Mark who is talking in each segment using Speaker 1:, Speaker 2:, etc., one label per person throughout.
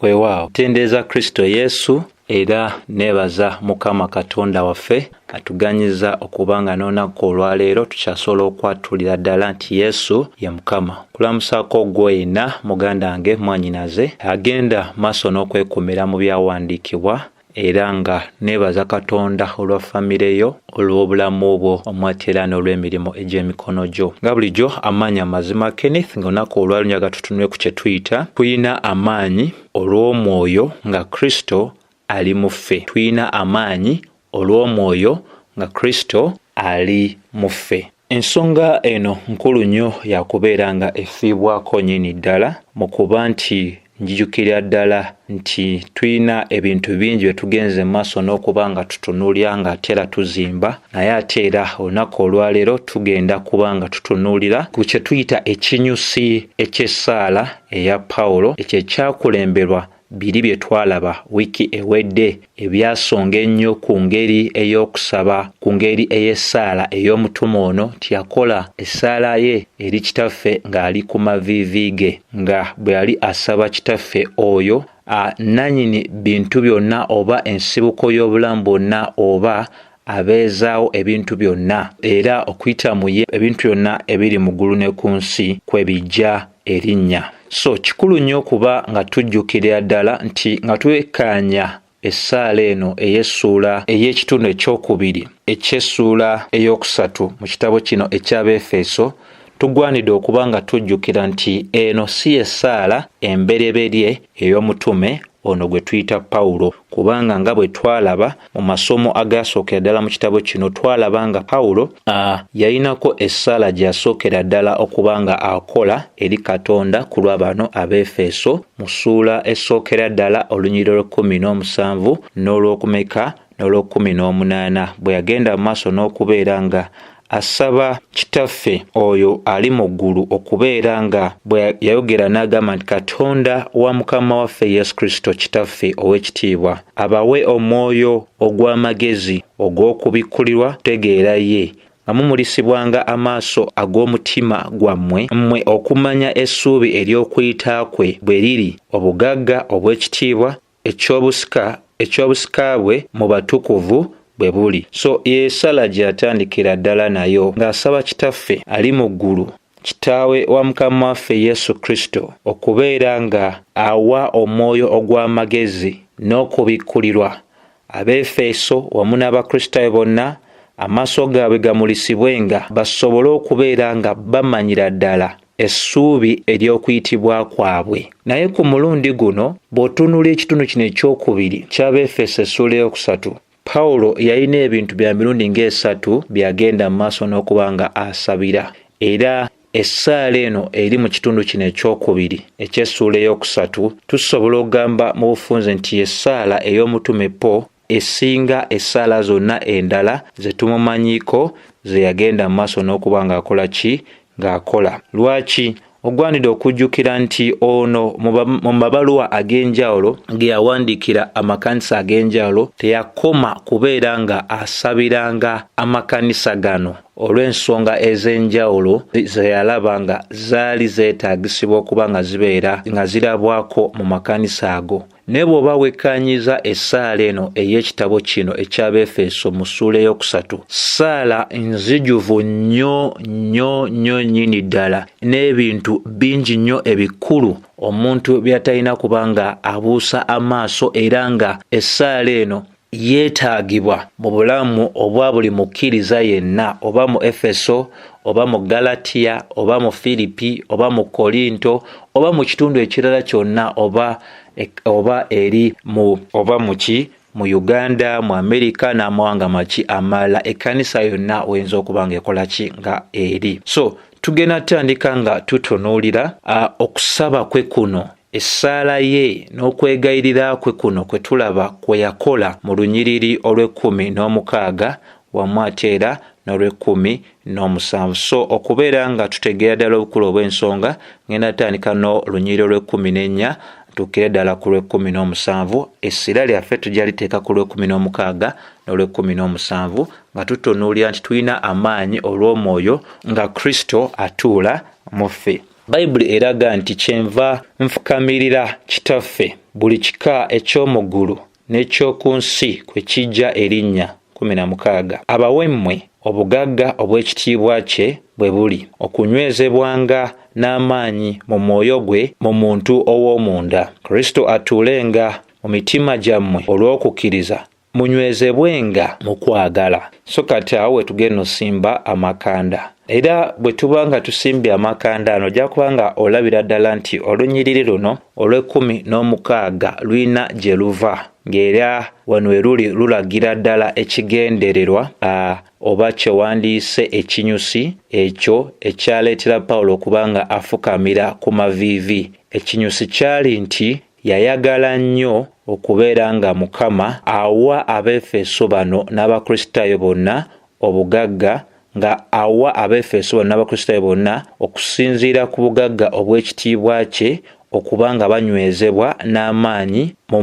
Speaker 1: Weewaawo tendeeza Kristo Yesu era neebaza Mukama Katonda waffe atuganyiza okubanga n'olunaku olwaleero tukyasobola okwatulira ddala nti Yesu ye Mukama. Kulamusaako gwe yenna muganda wange mwannyinaze agenda maaso n'okwekumira mu byawandiikibwa era nga neebaza Katonda olwa famire yo olw'obulamu bwo omwatera n'olw'emirimu egy'emikono gyo. Nga bulijjo amaanyi amazima Kenneth ng'olunaku olwaleero njaga tutunule ku kye tuyita tulina amaanyi olw'omwoyo nga Kristo ali mu ffe. Tulina amaanyi olw'omwoyo nga Kristo ali mu ffe. Ensonga eno nkulu nnyo yakubeera nga efiibwako nnyini ddala mu kuba nti njijukira ddala nti tulina ebintu bingi bye tugenze maaso n'okuba nga tutunuulira nga ate era tuzimba, naye ate era olunaku olwaleero tugenda kuba nga tutunuulira ku kye tuyita ekinyusi eky'essaala eya Pawulo ekyo ekyakulemberwa biri bye twalaba wiiki ewedde ebyasonga ennyo ku ngeri ey'okusaba, ku ngeri ey'essaala ey'omutume ono tiyakola essaala ye eri kitaffe ng'ali ku maviivi ge, nga bwe yali asaba kitaffe oyo nannyini bintu byonna oba ensibuko y'obulamu bwonna oba abeezaawo ebintu byonna, era okuyita mu ye ebintu byonna ebiri mu ggulu ne ku nsi kwe bijja erinnya. So kikulu nnyo okuba nga tujjukira ddala nti nga twekkaanya essaala eno ey'essuula ey'ekitundu ekyokubiri eky'essuula ey'okusatu mu kitabo kino eky'Abeefeso, tugwanidde okuba nga tujjukira nti eno si essaala embereberye ey'omutume ono gwe tuyita Pawulo, kubanga nga bwe twalaba mu masomo agasookera ddala mu kitabo kino twalaba nga Pawulo yayinako essaala gy'asookera ddala okuba nga akola eri Katonda ku lw'abano Abeefeso mu ssuula esookera ddala olunyiriro lw'17 n'olw'okumeka n'olw'18 bwe yagenda mu maaso n'okubeera nga asaba kitaffe oyo ali mu ggulu okubeera nga bwe yayogera n'agamba nti Katonda wa Mukama waffe Yesu Kristo kitaffe ow'ekitiibwa abawe omwoyo ogw'amagezi ogw'okubikkulirwa kutegeera ye nga mumulisibwanga amaaso ag'omutima gwammwe mmwe okumanya essuubi ery'okuyita kwe bwe liri, obugagga obw'ekitiibwa eky'obusika bwe mu batukuvu bwe buli. So yeesala gy'atandikira ddala nayo ng'asaba kitaffe ali mu ggulu, kitaawe wa Mukama waffe Yesu Kristo okubeera nga awa omwoyo ogw'amagezi n'okubikkulirwa Abeefeso wamu n'Abakristaayo bonna amaaso gaabwe gamulisibwenga basobole okubeera nga bamanyira ddala essuubi ery'okuyitibwa kwabwe. Naye ku mulundi guno bw'otunula ekitundu kino ekyokubiri ky'Abeefeso essuula ey'okusatu, Pawulo yalina ebintu bya mirundi ng'esatu byagenda mu maaso n'okuba nga asabira, era essaala eno eri mu kitundu kino ekyokubiri eky'essuula ey'okusatu tusobola okugamba mu bufunze nti essaala ey'omutume Po esinga essaala zonna endala ze tumumanyiiko ze yagenda mu maaso n'okuba ng'akola ki? Ng'akola. Lwaki? Ogwanidde okujjukira nti ono mu mabaluwa ag'enjawulo ge yawandiikira amakanisa ag'enjawulo teyakoma kubeera nga asabiranga amakanisa gano olw'ensonga ez'enjawulo ze yalaba nga zaali zeetaagisibwa okuba nga zibeera nga zirabwako mu makanisa ago. Ne bw'oba wekkaanyiza essaala eno ey'ekitabo kino eky'Abeefeso mu ssuula ey'okusatu, ssaala nzijuvu nnyo nnyini ddala n'ebintu bingi nnyo ebikulu omuntu byatalina kuba nga abuusa amaaso, era nga essaala eno yeetaagibwa mu bulamu obwa buli mukkiriza yenna, oba mu Efeso oba mu Galatiya oba mu Filipi oba mu Kolinto oba mu kitundu ekirala kyonna oba eri mu Uganda, mu Amerika n'amawanga maki amalala, ekkanisa yonna oyinza okuba nga ekola ki? Nga eri. So tugenda tutandika nga tutunuulira okusaba kwe kuno, essaala ye n'okwegayirira kwe kuno kwe tulaba kwe yakola mu lunyiriri olw'16 wamu ate era n'olw'17. So okubeera nga tutegeera ddala obukulu obw'ensonga, ngenda tutandika n'olunyiriri olw'14 tukkire ddala ku lw'17. Essira lyaffe tujja liteeka ku lw'16 n'olw'17 nga tutunuulira nti tulina amaanyi olw'omwoyo nga Kristo atuula mu ffe. Bayibuli eraga nti kyenva nfukamirira kitaffe buli kika eky'omu ggulu n'ekyoku nsi kwe kijja erinnya 16 abawe mmwe obugagga obw'ekitiibwa kye bwe buli okunywezebwanga n'amaanyi mu mwoyo gwe mu muntu ow'omunda. Kristo atuulenga mu mitima gyammwe olw'okukkiriza munywezebwenga mu kwagala. So kati awo wetugenda osimba amakanda. Era bwe tuba nga tusimbye amakanda ano ojja kuba nga olabira ddala nti olunyiriri luno olw'16 lulina gye luva, ng'era wano we lulagira ddala ekigendererwa oba kyewandiise ekinyusi ekyo ekyaleetera Pawulo okuba nga afukamira ku maviivi. Ekinyusi kyali nti yayagala nnyo okubeera nga Mukama awa Abaefeso bano n'Abakristaayo bonna obugagga, nga awa Abaefeso bano n'Abakristaayo bonna okusinziira ku bugagga obw'ekitiibwa kye okuba nga banywezebwa n'amaanyi mu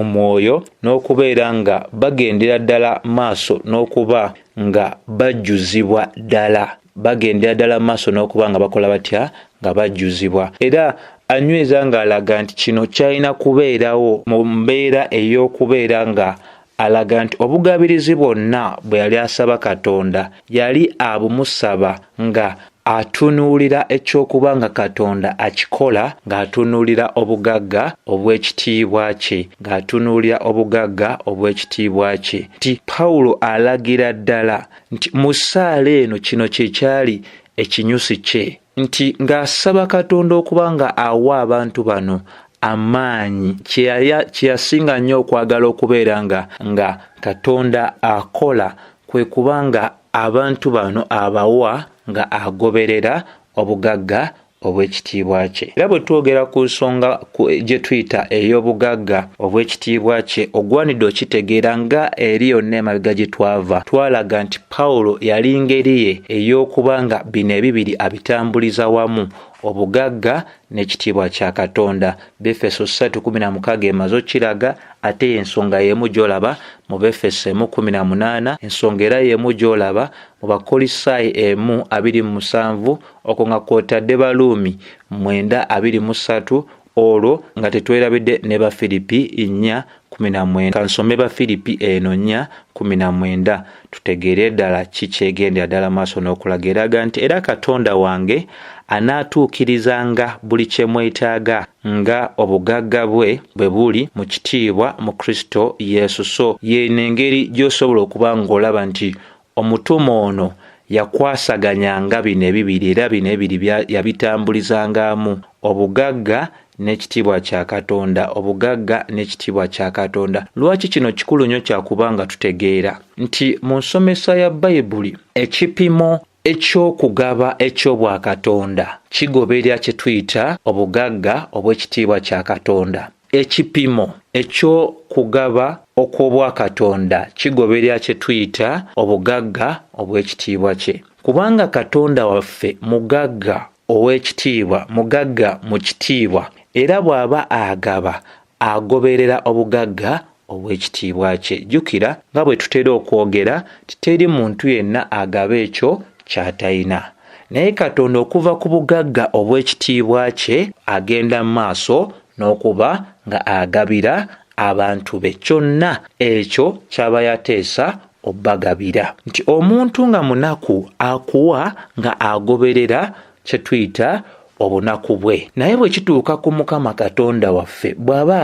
Speaker 1: mwoyo n'okubeera nga bagendera ddala maaso n'okuba nga bajjuzibwa ddala. Bagendera ddala maaso n'okuba nga bakola batya? Nga bajjuzibwa. Era anyweza ng'alaga nti kino kyalina kubeerawo mu mbeera ey'okubeera nga alaga nti obugabirizi bwonna bwe yali asaba Katonda yali abumusaba nga atunuulira ekyokuba nga Katonda akikola, ng'atunuulira obugagga obw'ekitiibwa kye, ng'atunuulira obugagga obw'ekitiibwa kye. Ti Pawulo alagira ddala nti mu ssaala eno kino kye kyali ekinyusi kye, nti ng'asaba Katonda okuba nga awa abantu bano amaanyi kye yasinga nnyo okwagala okubeera nga Katonda akola kwe kubanga abantu bano abawa nga agoberera obugagga obw'ekitiibwa kye. Era bwe twogera ku nsonga gye tuyita ey'obugagga obw'ekitiibwa kye, ogwanidde okitegeera nga eri yonna emabega gye twava twalaga nti Pawulo yali ngeri ye ey'okuba nga bino ebibiri abitambuliza wamu, obugagga n'ekitiibwa kya Katonda. Befeso 3:16 emaze okiraga, ate ensonga y'emu gy'olaba mu Befeso 1:18, ensonga era y'emu gy'olaba mu Bakolisaayi 1:27, okwo nga kwotadde Baluumi 9:23, olwo nga tetwerabidde ne Bafiripi 4:19. Kansome Bafiripi 4:19 tutegeere ddala kikyegendera ddala maaso n'okulaga. Eraga nti era Katonda wange anaatuukirizanga buli kye mwetaaga nga obugagga bwe buli mu kitiibwa mu Kristo Yesu. So yeeno engeri gy'osobola okuba ng'olaba nti omutume ono yakwasaganyanga bino ebibiri, era bino ebibiri yabitambulizangamu: obugagga n'ekitiibwa kya Katonda, obugagga n'ekitiibwa kya Katonda. Lwaki kino kikulu nnyo kyakubanga tutegeera nti mu nsomesa ya Bayibuli ekipimo eky'okugaba eky'obwakatonda kigoberera kye tuyita obugagga obw'ekitiibwa kya Katonda. Ekipimo eky'okugaba okw'obwakatonda kigoberera kye tuyita obugagga obw'ekitiibwa kye. Kubanga Katonda waffe mugagga ow'ekitiibwa, mugagga mu kitiibwa, era bw'aba agaba agoberera obugagga obw'ekitiibwa kye. Jjukira nga bwe tutera okwogera, titeri muntu yenna agaba ekyo ky'atalina. Naye Katonda okuva ku bugagga obw'ekitiibwa kye agenda mu maaso n'okuba nga agabira abantu be. Kyonna ekyo ky'aba yateesa obbagabira. Nti omuntu nga munaku akuwa nga agoberera kye tuyita obunaku bwe. Naye bwe kituuka ku Mukama Katonda waffe bw'aba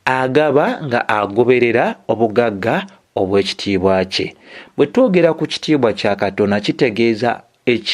Speaker 1: agaba nga agoberera obugagga obw'ekitiibwa kye. Bwe twogera ku kitiibwa kya Katonda kitegeeza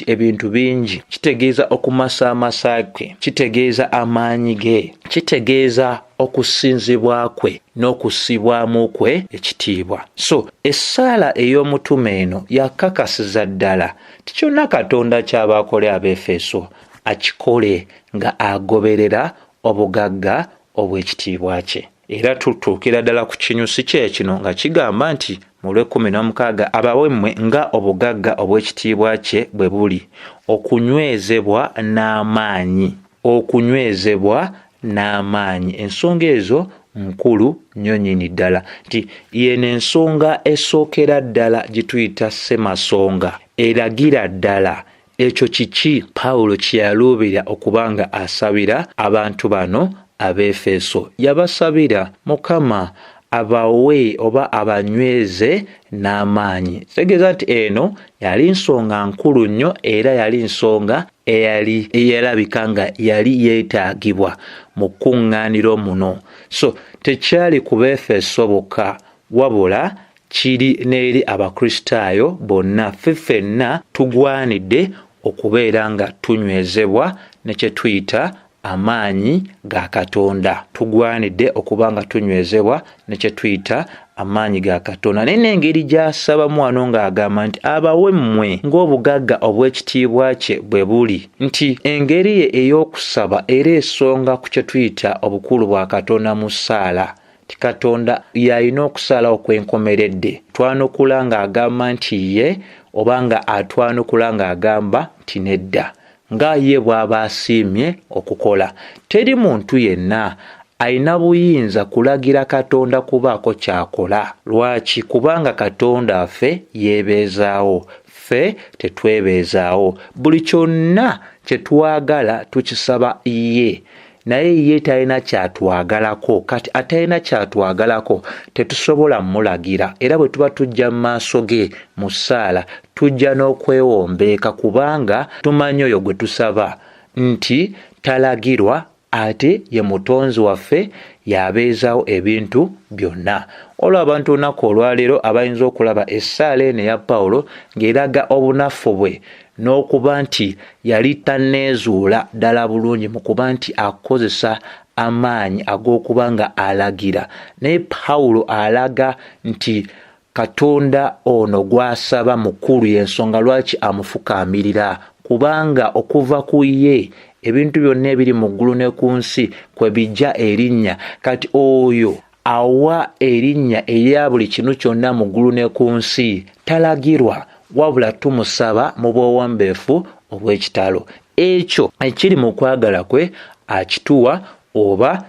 Speaker 1: ebintu bingi. Kitegeeza okumasaamasa kwe, kitegeeza amaanyi ge, kitegeeza okusinzibwa kwe n'okussibwamu kwe ekitiibwa. So essaala ey'omutume eno yakakasiza ddala ti kyonna Katonda ky'aba akole Abaefeso akikole nga agoberera obugagga obw'ekitiibwa kye. Era tutuukira ddala ku kinyusi kye kino nga kigamba nti mu 16 abawe mmwe nga obugagga obw'ekitiibwa kye bwe buli okunywezebwa n'amaanyi. Okunywezebwa n'amaanyi. Ensonga ezo nkulu nnyo nnyini ddala, nti yeeno ensonga esookera ddala gye tuyita ssemasonga, eragira ddala ekyo kiki Pawulo kye yaluubirira okubanga asabira abantu bano Abefeso? Yabasabira Mukama abawe oba abanyweze n'amaanyi. Kitegeeza nti eno yali nsonga nkulu nnyo era yali nsonga eyalabika nga yali yeetaagibwa mu kkuŋŋaaniro muno. So tekyali ku Befeso bokka wabula kiri n'eri Abakristaayo bonna. Ffenna tugwanidde okubeera nga tunywezebwa ne kye tuyita amaanyi ga Katonda. Tugwanidde okuba nga tunywezebwa ne kye tuyita amaanyi ga Katonda. Naye n'engeri gy'asabamu wano ng'agamba nti abawe mmwe ng'obugagga obw'ekitiibwa kye bwe buli. Nti engeri ye ey'okusaba era esonga ku kye tuyita obukulu bwa Katonda mu ssaala. Ti Katonda y'alina okusala okwenkomeredde. Twanukula ng'agamba nti ye oba nga atwanukula ng'agamba nti nedda. Nga ye bw'aba asiimye okukola. Teri muntu yenna alina buyinza kulagira Katonda kubaako ky'akola. Lwaki? Kubanga Katonda affe yeebeezaawo, ffe tetwebeezaawo. Buli kyonna kye twagala tukisaba ye. Naye ye talina kyatwagalako. Kati atalina kyatwagalako tetusobola mulagira. Era bwe tuba tujja mu maaso ge mu ssaala tujja n'okwewombeeka kubanga tumanyi oyo gwe tusaba nti talagirwa ate ye mutonzi waffe y'abeezaawo ebintu byonna. Olwo abantu olunaku olwaleero abayinza okulaba essaala eno eya Pawulo ng'eraga obunafu bwe n'okuba nti yali tanneezuula ddala bulungi mu kuba nti akozesa amaanyi ag'okuba nga alagira. Naye Pawulo alaga nti Katonda ono gw'asaba mukulu, y'ensonga lwaki amufukaamirira, kubanga okuva ku ye ebintu byonna ebiri mu ggulu ne ku nsi kwe bijja erinnya. Kati oyo awa erinnya erya buli kintu kyonna mu ggulu ne ku nsi talagirwa, wabula tumusaba mu bwewombeefu obw'ekitalo. Ekyo ekiri mu kwagala kwe akituwa, oba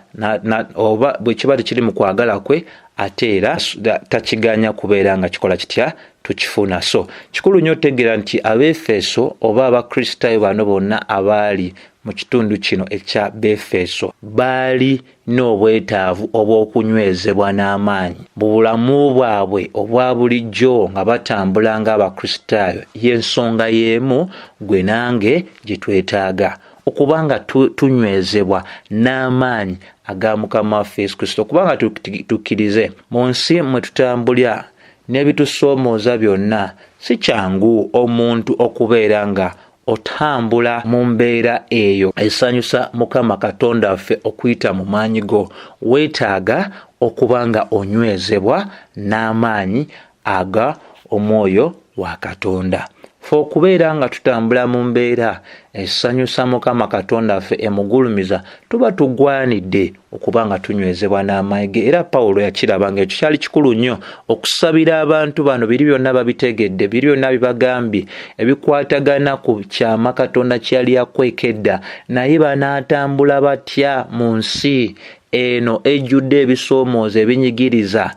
Speaker 1: bwe kiba tekiri mu kwagala kwe ate era takiganya kubeera nga kikola kitya tukifuna. So kikulu nnyo otegeera nti Abefeso oba Abakristaayo bano bonna abaali mu kitundu kino ekya Befeso baali n'obwetaavu obw'okunywezebwa n'amaanyi mu bulamu bwabwe obwa bulijjo nga batambula ng'Abakristaayo. Y'ensonga y'emu gwe nange gye twetaaga okubanga tunywezebwa n'amaanyi aga Mukama waffe Yesu Kristo. Kubanga tukkirize mu nsi mwe tutambulya n'ebitusoomooza byonna, si kyangu omuntu okubeera nga otambula mu mbeera eyo esanyusa Mukama Katonda waffe okuyita mu maanyi go. Weetaaga okuba nga onywezebwa n'amaanyi aga Omwoyo wa Katonda. Ffe okubeera nga tutambula mu mbeera esanyusa Mukama Katonda waffe emugulumiza, tuba tugwanidde okuba nga tunywezebwa n'amaanyi ge. Era Pawulo yakiraba ng'ekyo kyali kikulu nnyo okusabira abantu bano biri byonna babitegedde, biri byonna bibagambye ebikwatagana ku kyama Katonda kye yali yakwekedda, naye banaatambula batya mu nsi eno ejjudde ebisoomoozo ebinyigiriza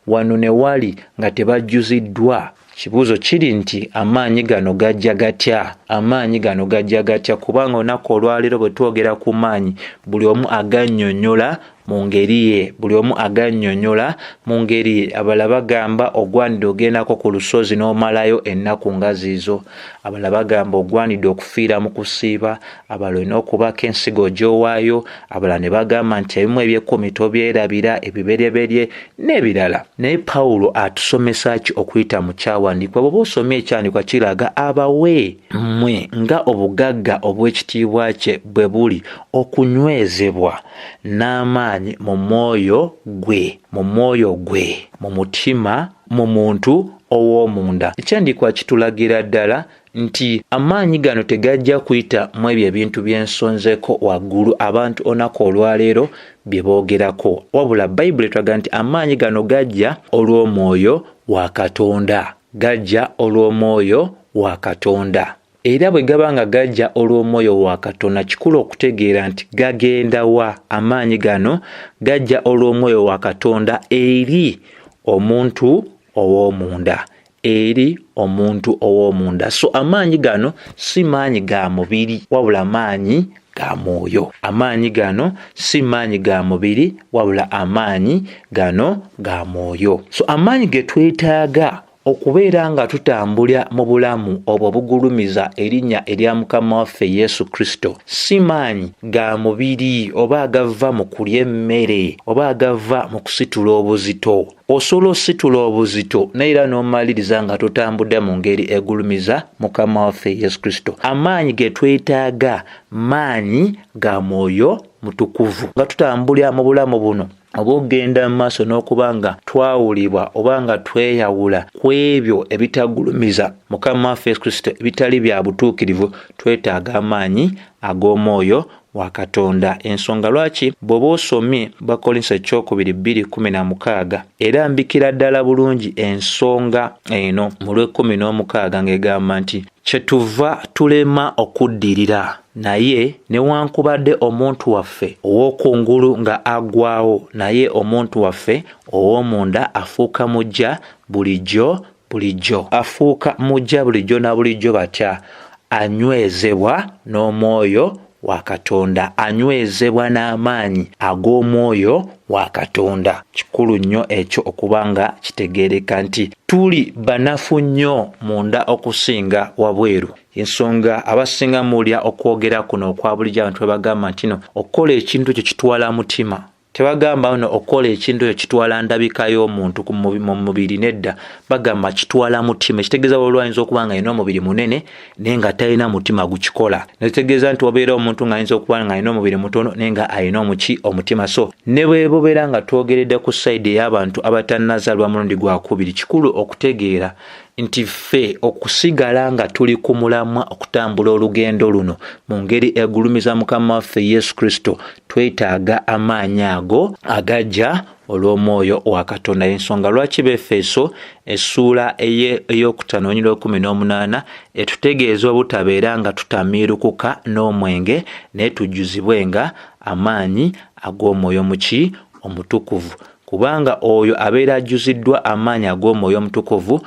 Speaker 1: wano ne wali nga tebajjuziddwa. Kibuuzo kiri nti amaanyi gano gajja gatya? Amaanyi gano gajja gatya? Kubanga olunaku olwaleero bwe twogera ku maanyi, buli omu agannyonnyola mu ngeri ye, buli omu agannyonnyola mu ngeri ye. Abalala bagamba ogwanidde ogendako ku lusozi n'omalayo ennaku nga ziizo, abalala bagamba ogwanidde okufiira mu kusiiba, abalala olina okubako ensigo gy'owaayo, abalala ne bagamba nti ebimu eby'ekkumi tobyerabira, ebibereberye n'ebirala. Naye Pawulo atusomesa ki okuyita mu kyawandiikibwa? Bw'oba osomye ekyawandiikibwa kiraga abawe mmwe nga obugagga obw'ekitiibwa kye bwe buli okunywezebwa n'amaanyi mu mwoyo gwe, mu mutima, mu muntu ow'omunda. Ekyandiikibwa kitulagira ddala nti amaanyi gano tegajja kuyita mu ebyo ebintu by'ensonzeko waggulu abantu onaku olwaleero bye boogerako, wabula Bayibuli etulaga nti amaanyi gano gajja olw'Omwoyo wa Katonda, gajja olw'Omwoyo wa Katonda. Era bwe gaba nga gajja olw'Omwoyo wa Katonda, kikulu okutegeera nti gagenda wa? Amaanyi gano gajja olw'Omwoyo wa Katonda eri omuntu ow'omunda, eri omuntu ow'omunda. So amaanyi gano si maanyi ga mubiri wabula maanyi ga mwoyo. Amaanyi gano si maanyi ga mubiri wabula amaanyi gano ga mwoyo. So amaanyi ge twetaaga okubeera nga tutambulira mu bulamu obwo bugulumiza erinnya erya Mukama waffe Yesu Kristo si maanyi ga mubiri oba agava mu kulya emmere oba agava mu kusitula obuzito. Osobola ositula obuzito naye era n'omaliriza nga tutambudde mu ngeri egulumiza Mukama waffe Yesu Kristo. Amaanyi ge twetaaga maanyi ga mwoyo mutukuvu nga tutambulira mu bulamu buno obugenda mu maaso n'okuba nga twawulibwa oba nga tweyawula ku ebyo ebitagulumiza Mukama waffe Yesu Kristo ebitali bya butuukirivu, twetaaga amaanyi ag'omwoyo wa Katonda. Ensonga lwaki bw'oba osomye Bakolinso 2:16 era mbikira ddala bulungi ensonga eno mu Lw'ekkumi-n'omukaaga ng'egamba nti kyetuva tulema okuddirira naye newankubadde omuntu waffe ow'okungulu nga aggwaawo, naye omuntu waffe ow'omunda afuuka mujja bulijjo afuuka mujja bulijjo na bulijjo batya anywezebwa n'omwoyo wa Katonda, anywezebwa n'amaanyi ag'omwoyo wa Katonda. Kikulu nnyo ekyo okuba nga kitegeereka nti tuli banafu nnyo munda okusinga wabweru. Ensonga abasinga muulya okwogera kuno okwa bulijjo abantu bwe bagamba nti no okukola ekintu ekyo kitwala mutima. Tebagamba no okukola ekintu ekyo kitwala ndabika y'omuntu mu mubiri, nedda bagamba kitwala mutima. Ekitegeeza olwo ayinza okuba nga alina omubiri munene naye nga talina mutima gukikola. Nekitegeeza nti wabeera omuntu ng'ayinza okuba nga alina omubiri mutono naye nga alina omutima. So ne bwe bobeera nga twogeredde ku sayidi ey'abantu abatannazaalwa mulundi gwakubiri, kikulu okutegeera nti ffe okusigala nga tuli ku mulamwa okutambula olugendo luno mu ngeri egulumiza Mukama waffe Yesu Kristo, twetaaga amaanyi ago agajja olw'omwoyo wa Katonda. Ensonga lwaki Befeso essuula ey'okutaano 18 etutegeeza obutabeera nga tutamiirukuka n'omwenge naye tujjuzibwenga amaanyi ag'omwoyo muki omutukuvu. Kubanga oyo abeera ajjuziddwa amaanyi ag'omwoyo omutukuvu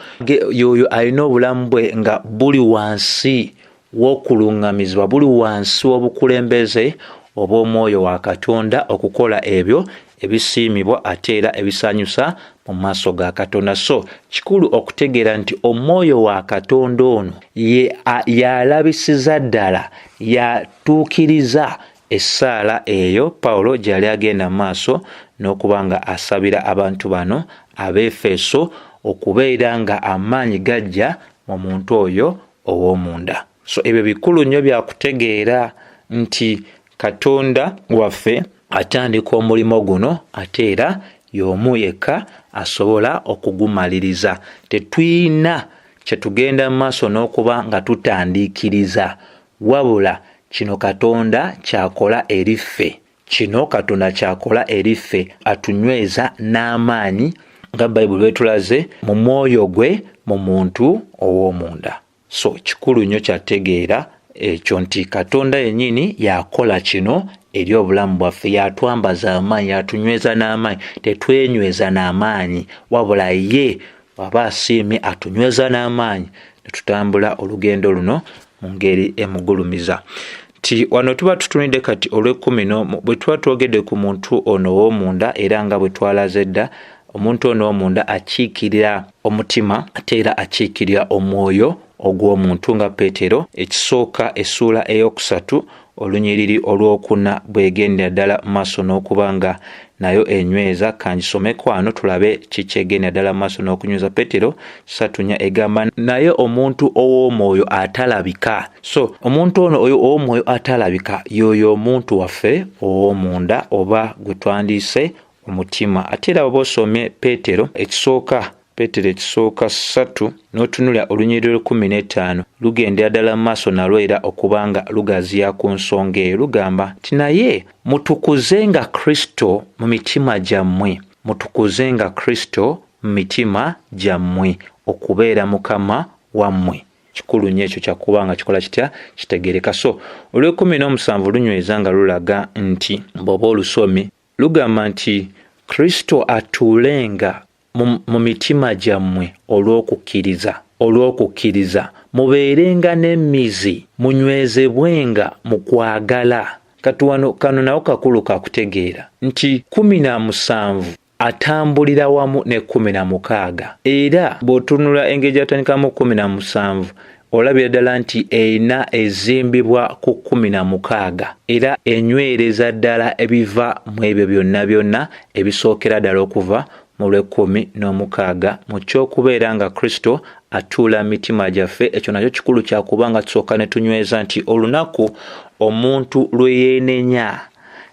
Speaker 1: y'oyo alina obulamu bwe nga buli wansi w'okuluŋŋamizibwa, buli wansi w'obukulembeze obw'omwoyo wa Katonda okukola ebyo ebisiimibwa ate era ebisanyusa mu maaso ga Katonda. So kikulu okutegeera nti omwoyo wa Katonda ono yalabisiza ddala yatuukiriza essaala eyo Pawulo gy'ali agenda mu maaso n'okuba nga asabira abantu bano Abefeso okubeera nga amaanyi gajja mu muntu oyo ow'omunda. So ebyo bikulu nnyo bya kutegeera nti Katonda waffe atandika omulimu guno ate era y'omu yekka asobola okugumaliriza. Tetuyina kye tugenda mu maaso n'okuba nga tutandiikiriza, wabula kino Katonda kyakola eri ffe. Kino Katonda kyakola eri ffe, atunyweza n'amaanyi nga Bayibuli bw'etulaze mu mwoyo gwe mu muntu ow'omunda. So kikulu nnyo kyategeera ekyo nti Katonda yennyini yakola kino eri obulamu bwaffe, yatwambaza amaanyi, yatunyweza n'amaanyi. Tetwenyweza n'amaanyi wabula ye bw'aba asiimye atunyweza n'amaanyi ne tutambula olugendo luno mu ngeri emugulumiza. Ti wano tuba tutunidde kati Olw'ekkumi bwe tuba twogedde ku muntu ono w'omunda era nga bwe twalaze dda omuntu ono w'omunda akiikirira omutima ate era akiikirira omwoyo ogw'omuntu nga Peetero ekisooka essuula eyokusatu olunyiriri olwokuna bw'egendera ddala mu maaso n'okuba nga nayo enyweza. Kangisome kwano tulabe kikyegendera ddala mu maaso n'okunyweza. Peetero 3:4 egamba naye omuntu ow'omwoyo atalabika. So omuntu ono oyo ow'omwoyo atalabika y'oyo omuntu waffe ow'omunda oba gwe twandiise omutima. Ate era bw'oba osomye Peetero ekisooka 3 n'otunulira olunyiriri 15 lugendera ddala mu maaso nalwo era okuba nga lugaziya ku nsonga eyo. Lugamba nti naye mutukuzenga Kristo mu mitima gyammwe, mutukuzenga Kristo mu mitima gyammwe okubeera Mukama wammwe. Kikulu nnyo ekyo kyakuba nga kikola kitya kitegereka. So Olw'ekkumi-n'omusanvu lunyweza nga lulaga nti bw'oba olusomye lugamba nti Kristo atuulenga mu mitima gyammwe olw'okukkiriza mubeerenga n'emmizi munywezebwenga mu kwagala. Kano nawo kakulu kakutegeera nti 17 atambulira wamu ne 16 era bw'otunula engeri gy'atandikamu 17 olabira ddala nti erina ezimbibwa ku 16 era enywereza ddala ebiva mu ebyo byonna ebisookera ddala okuva mu lw'16 mu ky'okubeera nga Kristo atuula mitima gyaffe. Ekyo nakyo kikulu kyakubanga tusooka ne tunyweza nti olunaku omuntu lwe yeenenya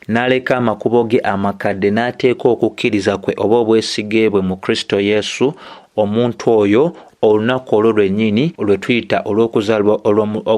Speaker 1: n'aleka amakubo ge amakadde n'ateeka okukkiriza kwe oba obwesige bwe mu Kristo Yesu, omuntu oyo olunaku olwo lwennyini lwe tuyita olw'okuzaalibwa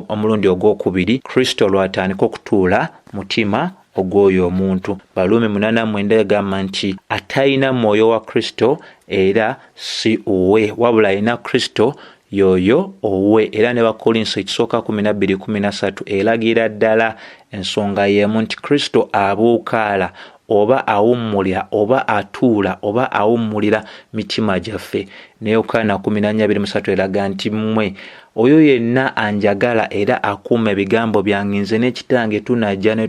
Speaker 1: omulundi ogwokubiri, Kristo lw'atandika okutuula mutima ogw'oyo omuntu. Baluumi 8:9 egamba nti atalina mwoyo wa Kristo era si uwe, wabula alina Kristo yoyo owe. Era ne Bakolinso 12:13 eragira ddala ensonga y'emu nti Kristo abuukaala oba awummulira oba atuula oba awummulira mitima gyaffe. Ne Yokaana 14:3 eraga nti mmwe oyo yenna anjagala era akuuma ebigambo byange, nze ne Kitange tunajja ne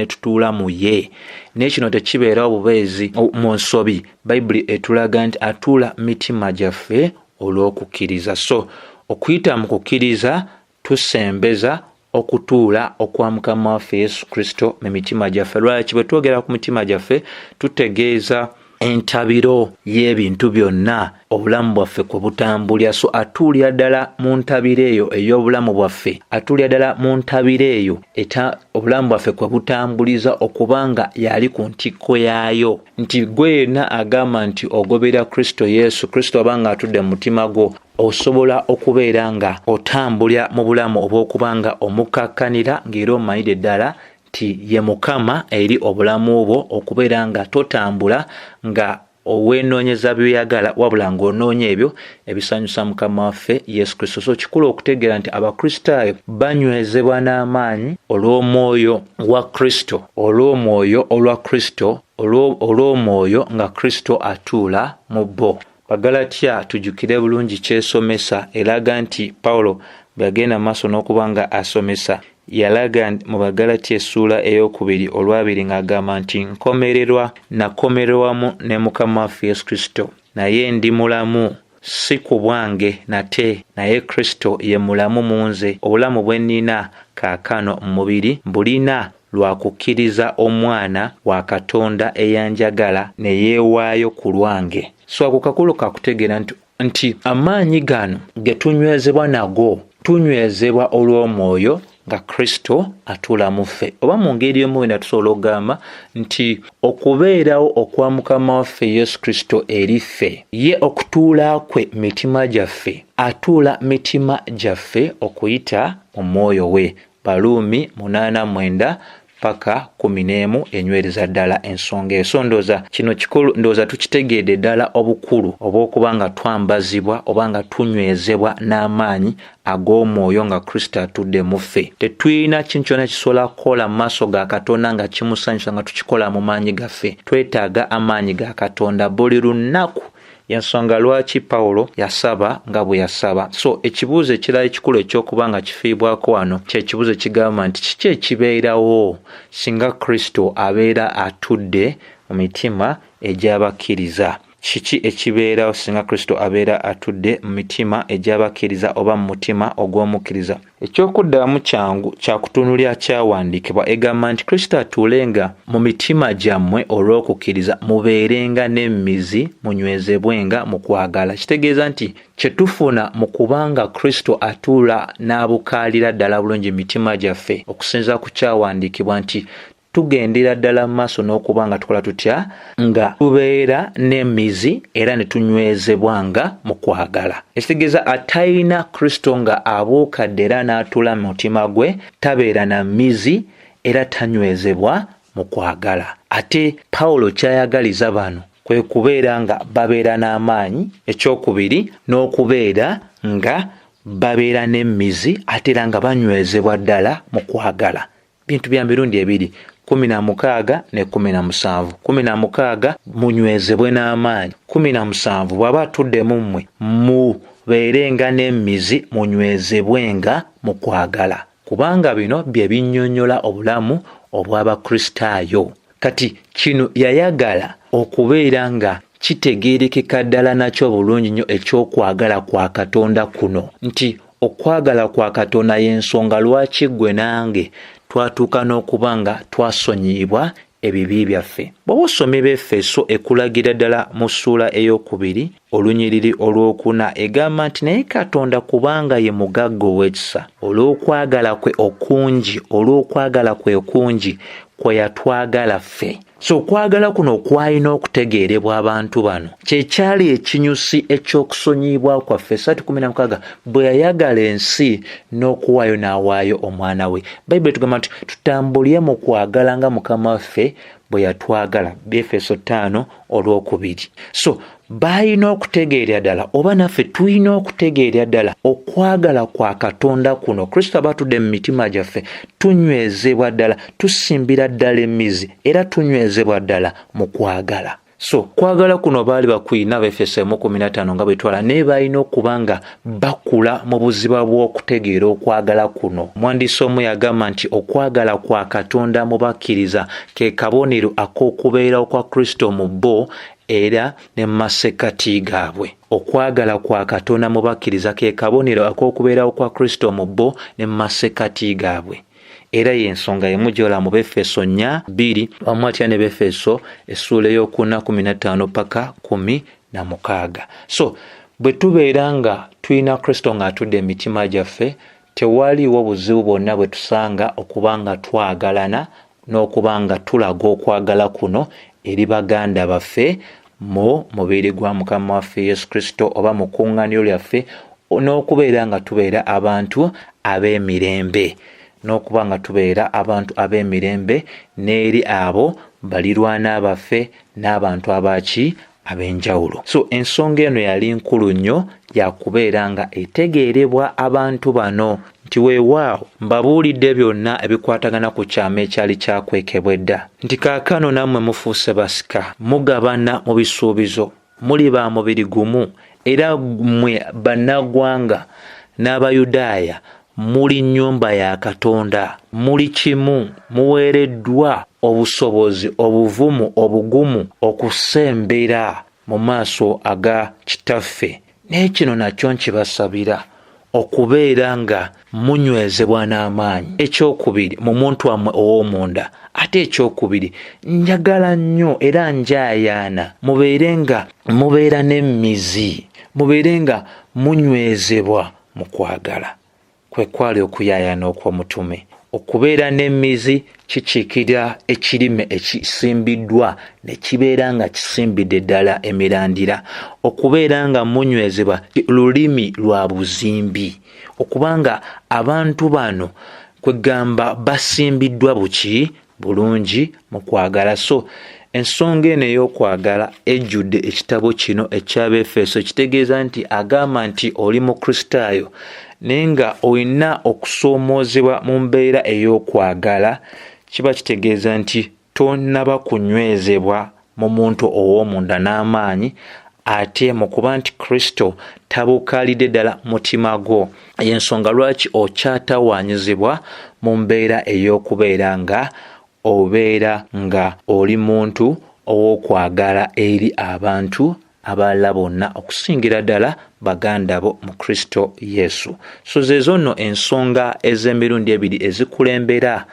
Speaker 1: tutuula mu ye. N'ekino tekibeera bubeezi mu nsobi. Bayibuli etulaga nti atuula mitima gyaffe olw'okukkiriza. So okuyita mu kukkiriza tusembeza okutuula okwa Mukama waffe Yesu Kristo mu mitima gyaffe. Lwaki bwe twogera ku mitima gyaffe tutegeeza entabiro y'ebintu byonna obulamu bwaffe kwe butambulira. So atuulira ddala mu ntabiro eyo ey'obulamu bwaffe, atuulira ddala mu ntabiro eyo obulamu bwaffe kwe butambuliza okubanga yali ku ntikko yaayo. Nti gwe yenna agamba nti ogobera Kristo Yesu, Kristo abanga atudde mu mutima gwo, osobola okubeera nga otambulira mu bulamu obw'okubanga omukakkanira ng'era omanyire ddala nti ye Mukama eri obulamu bwo, okubeera nga totambula nga owenoonyeza by'oyagala wabula ng'onoonya ebyo ebisanyusa Mukama waffe Yesu Kristo. So kikulu okutegeera nti Abakristaayo banywezebwa n'amaanyi olw'omwoyo wa Kristo, olw'omwoyo olwa Kristo, olw'omwoyo nga Kristo atuula mu bo. Bagalatya tujjukire bulungi kyesomesa eraga nti Pawulo bwe yagenda maaso n'okuba nga asomesa yalaga mu Bagalatya essuula ey'okubiri olwabiri ng'agamba nti nakomererwamu ne Mukama waffe Yesu Kristo, naye ndi mulamu si ku bwange nate, naye Kristo ye mulamu mu nze. Obulamu bwe nnina kaakano mu mubiri mbulina lwa kukkiriza Omwana wa Katonda eyanjagala ne yeewaayo ku lwange. So ako kakulu kakutegeera nti amaanyi gano ge tunywezebwa nago tunywezebwa olw'omwoyo nga Kristo atuula mu ffe. Oba mu ngeri emu wenda tusobola okugamba nti okubeerawo okwa Mukama waffe Yesu Kristo eri ffe, ye okutuula kwe mitima gyaffe, atuula mitima gyaffe okuyita mu mwoyo we. Baluumi 8:9 paka 11 enywereza ddala ensonga eso. Ndooza kino kikulu, ndooza tukitegeedde ddala obukulu obw'okuba nga twambazibwa oba nga tunywezebwa n'amaanyi ag'omwoyo nga Kristo atudde mu ffe. Tetulina kintu kyonna kisobola kukola mu maaso ga Katonda nga kimusanyusa nga tukikola mu maanyi gaffe. Twetaaga amaanyi ga Katonda buli lunaku. Yensonga lwaki Pawulo yasaba nga bwe yasaba. So ekibuuzo ekirala ekikulu ekyokuba nga kifiibwako wano kye kibuuzo kigamba nti kiki ekibeerawo singa Kristo abeera atudde mu mitima egy'abakkiriza? Kiki ekibeerawo singa Kristo abeera atudde mu mitima egy'abakkiriza oba mu mutima ogw'omukkiriza? Ekyokuddamu kyangu kyakutunulira kyawandiikibwa egamba nti Kristo atuulenga mu mitima gyammwe olw'okukkiriza, mubeerenga n'emmizi munywezebwenga mu kwagala. Kitegeeza nti kye tufuna mu kubanga Kristo atuula n'abukaalira ddala bulungi mitima gyaffe, okusinza ku kyawandiikibwa nti tugendera ddala mu maaso n'okuba nga tukola tutya nga tubeera n'emmizi era ne tunywezebwanga mu kwagala. Ekitegeeza atalina Kristo nga abuukadde era n'atuula mu mutima gwe tabeera na mmizi era tanywezebwa mu kwagala. Ate Pawulo kyayagaliza bano kwe kubeera nga babeera n'amaanyi, ekyokubiri n'okubeera nga babeera n'emmizi ate era nga banywezebwa ddala mu kwagala. Bintu bya mirundi ebiri. 16 ne 17. 16 munywezebwe n'amaanyi. 17 bw'aba atudde mu mmwe mubeerenga n'emmizi munywezebwenga mu kwagala, kubanga bino bye binnyonnyola obulamu obw'Abakristaayo. Kati kino yayagala okubeera nga kitegeerekeka ddala nakyo bulungi nnyo ekyokwagala kwa Katonda kuno, nti okwagala kwa Katonda y'ensonga lwaki ggwe nange twatuuka n'okuba nga twasonyiyibwa ebibi byaffe. Bw'oba osomye Efeso ekulagira ddala mu ssuula ey'okubiri olunyiriri olw'okuna egamba nti naye Katonda kubanga ye mugagga ow'ekisa olw'okwagala kwe okungi kwe yatwagala ffe. So okwagala kuno kwalina okutegeerebwa abantu bano kyekyali ekinyusi eky'okusonyiyibwa kwaffe. 16 bwe yayagala ensi n'okuwaayo n'awaayo omwana we. Bayibuli tugamba nti tutambulye mu kwagala nga Mukama waffe bwe yatwagala. Efeso 5:2. So balina okutegeera ddala, oba naffe tulina okutegeera ddala okwagala kwa Katonda kuno. Kristo abatudde mu mitima gyaffe tunywezebwa ddala, tusimbira ddala emmizi era tunywezebwa ddala mu kwagala. So kwagala kuno baali bakwina Abefeso 1:15 nga bwe twala, naye balina okuba nga bakula mu buziba bw'okutegeera okwagala kuno. Omwandiisi omu yagamba nti okwagala kwa Katonda mu bakkiriza ke kabonero ak'okubeera kwa Kristo mu bo era ne masekati gaabwe. Okwagala kwa Katonda mu bakkiriza ke kabonero ak'okubeerawo kwa Kristo mu bo ne masekati gaabwe. Era y'ensonga yemu gy'ola mu Befeso 4:2 wamu atya ne Befeso essuula ey'okuna 15 paka 16. So bwe tubeera nga tulina Kristo ng'atudde emitima gyaffe, tewaliiwo buzibu bwonna bwe tusanga okuba nga twagalana n'okuba nga tulaga okwagala kuno eri baganda baffe mu mubiri gwa Mukama waffe Yesu Kristo oba mu kkuŋŋaaniro lyaffe, n'okubeera nga tubeera abantu ab'emirembe. N'okuba nga tubeera abantu ab'emirembe n'eri abo balirwana baffe n'abantu ab'enjawulo. So ensonga eno yali nkulu nnyo yakubeera nga etegeerebwa abantu bano nti weewaawo mbabuulidde byonna ebikwatagana ku kyama ekyali kyakwekebwa edda, nti kaakano nammwe mufuuse basika, mugabana mu bisuubizo, muli ba mubiri gumu, era mmwe bannaggwanga n'Abayudaaya muli nnyumba ya Katonda, muli kimu, muweereddwa obusobozi, obuvumu, obugumu okusembera mu maaso aga Kitaffe. Naye kino nakyo nkibasabira, okubeera nga munywezebwa n'amaanyi. Ekyokubiri mu muntu wammwe ow'omunda. Ate ekyokubiri njagala nnyo era njaayaana mubeere nga mubeera n'emmizi, mubeere nga munywezebwa mu kwagala. Kwe kwali okuyaayaana okw'omutume. Okubeera n'emmizi kikiikira ekirime ekisimbiddwa ne kibeera nga kisimbidde ddala emirandira. Okubeera nga munywezebwa lulimi lwa buzimbi, okubanga abantu bano kwegamba basimbiddwa bulungi mu kwagala. So ensonga eno ey'okwagala ejjudde ekitabo kino eky'Abefeso. Kitegeeza nti agamba nti oli mu Kristaayo naye nga olina okusoomoozebwa mu mbeera ey'okwagala, kiba kitegeeza nti tonnaba kunywezebwa mu muntu ow'omunda n'amaanyi, ate mu kuba nti Kristo tabuukaalidde ddala mutima gwo, y'ensonga lwaki okyatawaanyizibwa mu mbeera ey'okubeera nga obeera nga oli muntu ow'okwagala eri abantu abalala bonna, okusingira ddala baganda bo mu Kristo Yesu. So zezo nno ensonga ez'emirundi ebiri ezikulembera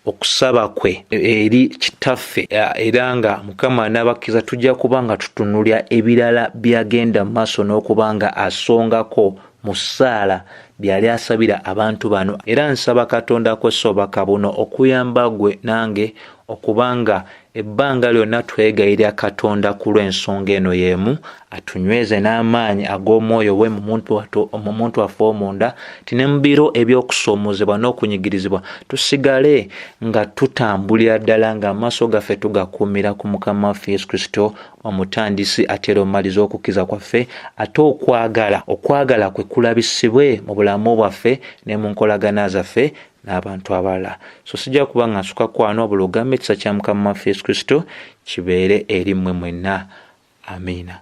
Speaker 1: okusaba kwe eri Kitaffe, era nga Mukama n'abakkiriza tujja kuba nga tutunulya ebirala byagenda mu maaso n'okuba nga asongako mu ssaala byali asabira abantu bano. Era nsaba Katonda kwessobaka buno okuyamba gwe nange okubanga ebbanga lyonna twegayirira Katonda ku lw'ensonga eno y'emu, atunyweze n'amaanyi ag'omwoyo we mu muntu waffe omunda, ti ne mu biro eby'okusoomoozebwa n'okunyigirizibwa tusigale nga tutambulira ddala nga amaaso gaffe tugakuumira ku Mukama waffe Yesu Kristo, omutandisi ate era omumaliza okukkiriza kwaffe, ate okwagala kwe kulabisibwe mu bulamu bwaffe ne mu nkolagana zaffe n'abantu abalala. So sijja kuba nga nsuka kwanwa buli ogambe ekisa kya Mukama waffe Yesu Kristo kibeere eri mmwe mwenna. Amiina.